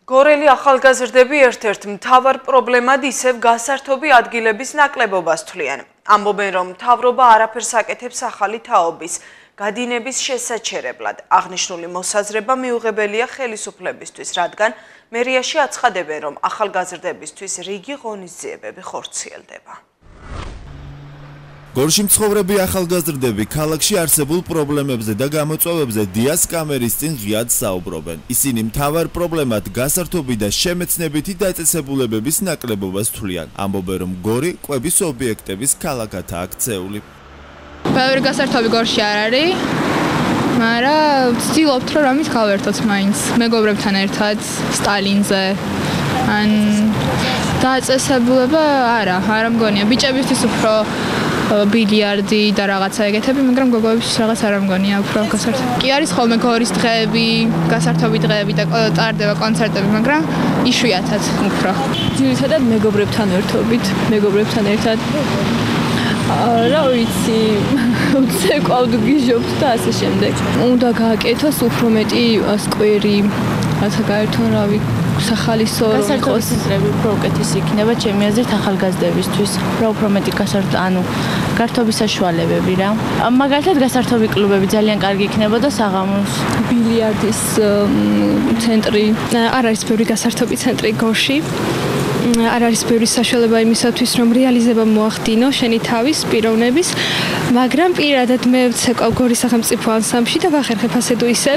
გორელი ახალგაზრდები ერთ-ერთ მთავარ პრობლემად ისევ გასართობი ადგილების ნაკლებობას თვლიან. ამბობენ, რომ მთავრობა არაფერს აკეთებს ახალი თაობის გადინების შესაჩერებლად. აღნიშნული მოსაზრება მიუღებელია ხელისუფლებისთვის, რადგან მერიაში აცხადებენ, რომ ახალგაზრდებისთვის რიგი ღონისძიებები ხორციელდება. გორში მცხოვრები ახალგაზრდები ქალაქში არსებულ პრობლემებზე და გამოწვევებზე დიას კამერის წინ ღიად საუბრობენ. ისინი მთავარ პრობლემად გასართობი და შემეცნებითი დაწესებულებების ნაკლებობას თვლიან. ამბობენ, რომ გორი კვების ობიექტების ქალაქათაა ქცეული. ბევრი გასართობი გორში არ არის, მაგრამ ვცდილობთ, რომ რამის გავერთოთ მაინც მეგობრებთან ერთად სტალინზე. ან დაწესებულება არა მგონია. ბიჭებისთვის უფრო ბილიარდი და რაღაცა ეგეთები, მაგრამ გოგოებისთვის რაღაც არ მგონია უფრო გასართობი. კი არის ხოლმე გორის დღეები, გასართობი დღეები და ტარდება კონცერტები, მაგრამ იშვიათად უფრო. ძირითადად მეგობრებთან ერთად რა ვიცი, ცეკვავთ, გიჟობთ და ასე შემდეგ. უნდა გააკეთოს უფრო მეტი სკვერი, რათა გაერთონ რავი სახალისო რომ გასართობის წრეები უფრო უკეთესი იქნება ჩემი აზრით ახალგაზრდებისთვის, უფრო მეტი გართობის საშუალებები რა. მაგალითად გასართობი კლუბები ძალიან კარგი იქნებოდა საღამოს. ბილიარდის ცენტრი, არ არის ბევრი გასართობი ცენტრი გორში. არ არის ბევრი საშუალება იმისათვის, რომ რეალიზება მოახდინო შენი თავის პიროვნების, მაგრამ პირადად მე ვცეკვავ გორის სახელმწიფო ანსამბლში და ვახერხებ ასე თუ ისე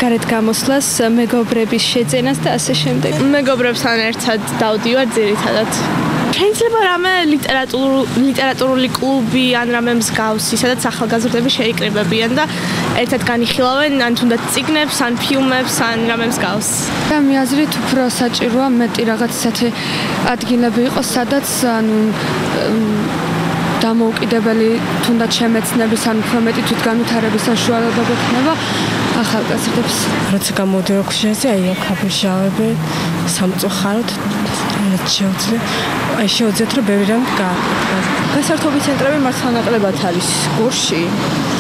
გარეთ გამოსვლას, მეგობრების შეძენას და ასე შემდეგ. მეგობრებთან ერთად დავდივარ ძირითადად. შეიძლება რამე ლიტერატურული კლუბი ან რამე მსგავსი, სადაც ახალგაზრდები შეიკრიბებიან და ერთად განიხილავენ ან თუნდაც წიგნებს, ან ფილმებს, ან რამე მსგავს. და მე აზრით უფრო საჭიროა მეტი რაღაც ისეთი ადგილები იყოს, სადაც ანუ დამოუკიდებელი თუნდაც შემეცნების ან უფრო მეტი თვითგანვითარების საშუალება გექნება ახალგაზრდებს. როცა გამოდიო ხშირზე აი აფშავები სამწუხაროდ შეუძლიათ რომ ბევრი რამ გააკეთოს. გასართობი ცენტრები მართლა ნაკლებად არის გორში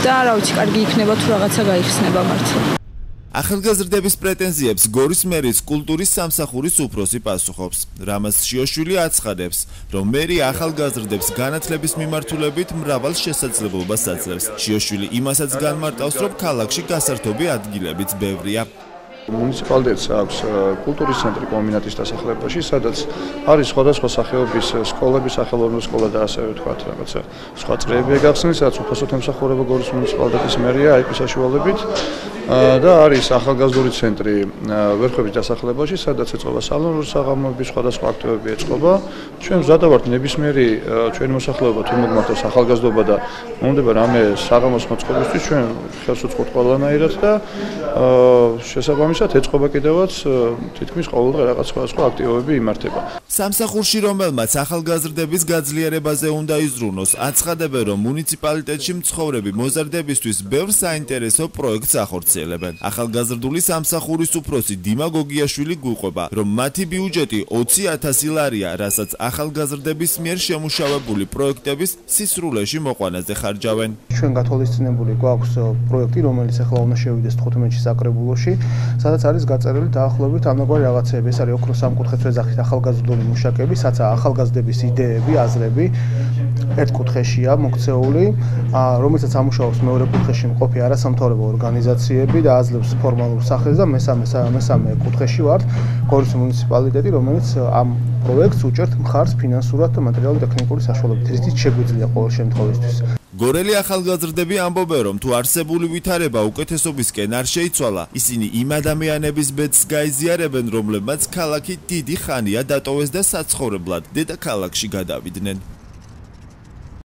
და რა ვიცი, კარგი იქნება თუ რაღაცა გაიხსნება მართლა. ახალგაზრდების პრეტენზიებს გორის მერის კულტურის სამსახურის უფროსი პასუხობს. რამაზ შიოშვილი აცხადებს, რომ მერი ახალგაზრდებს განათლების მიმართულებით მრავალ შესაძლებლობას აძლევს. შიოშვილი იმასაც განმარტავს, რომ ქალაქში გასართობი ადგილებიც ბევრია. მუნიციპალიტეტს აქვს კულტურის ცენტრი კომბინატის დასახლებაში, სადაც არის სხვადასხვა სახეობის სკოლები, სახელოვნური სკოლა და ასევე ვთქვათ, რაღაცა სხვა წრეები გახსნეს, სადაც უფასოდ ემსახურება გორის მუნიციპალიტეტის მერია IP-ის საშუალებით და არის ახალგაზრდული ცენტრი ვერხვების დასახლებაში, სადაც ეწყობა სალონური საღამოები, სხვადასხვა აქტივობები ეწყობა. ჩვენ ვზადავართ ნებისმიერი ჩვენი მოსახლეობა თუ მოგმართავს ახალგაზრდობა და მომდება რამე საღამოს მოწყობისთვის, ჩვენ ხელს უწყობთ ყველანაირად და შესაბამისად ეწყობა კიდევაც თითქმის ყოველდღე რაღაც სხვადასხვა აქტივობები იმართება. სამსახურში, რომელმაც ახალგაზრდების გაძლიერებაზე უნდა იზრუნოს, აცხადებენ, რომ მუნიციპალიტეტში მცხოვრები მოზარდებისთვის ბევრ საინტერესო პროექტს ახორციელებენ. ახალგაზრდული სამსახურის უფროსი დიმა გოგიაშვილი გვიყვება, რომ მათი ბიუჯეტი 20,000 ლარია, რასაც ახალგაზრდების მიერ შემუშავებული პროექტების სისრულეში მოყვანაზე ხარჯავენ. ჩვენ გათვალისწინებული გვაქვს პროექტი, რომელიც ახლა უნდა შევიდეს 15-ში საკრებულოში, სადაც არის გაწერილი დაახლოებით ამგვარი რაღაცეები. ეს არის ოქროს სამკუთხედს ვეძახით ახალგაზრდული მუშაკები, სადაც ახალგაზრდების იდეები, აზრები ერთ კუთხეშია მოქცეული, რომელსაც ამუშავებს მეორე კუთხეში მყოფი არასამთავრობო ორგანიზაციები და აძლევს ფორმალურ სახელს და მესამე კუთხეში ვართ გორის მუნიციპალიტეტი, რომელიც ამ პროექტს უჭერთ მხარს ფინანსურად და მატერიალურ-ტექნიკური საშუალებით, რითიც შეგვიძლია ყოველ შემთხვევისთვის. გორელი ახალგაზრდები ამბობენ, რომ თუ არსებული ვითარება უკეთესობისკენ არ შეიცვალა, ისინი იმ ადამიანების ბედს გაიზიარებენ, რომლებმაც ქალაქი დიდი ხანია დატოვეს და საცხოვრებლად დედაქალაქში გადავიდნენ.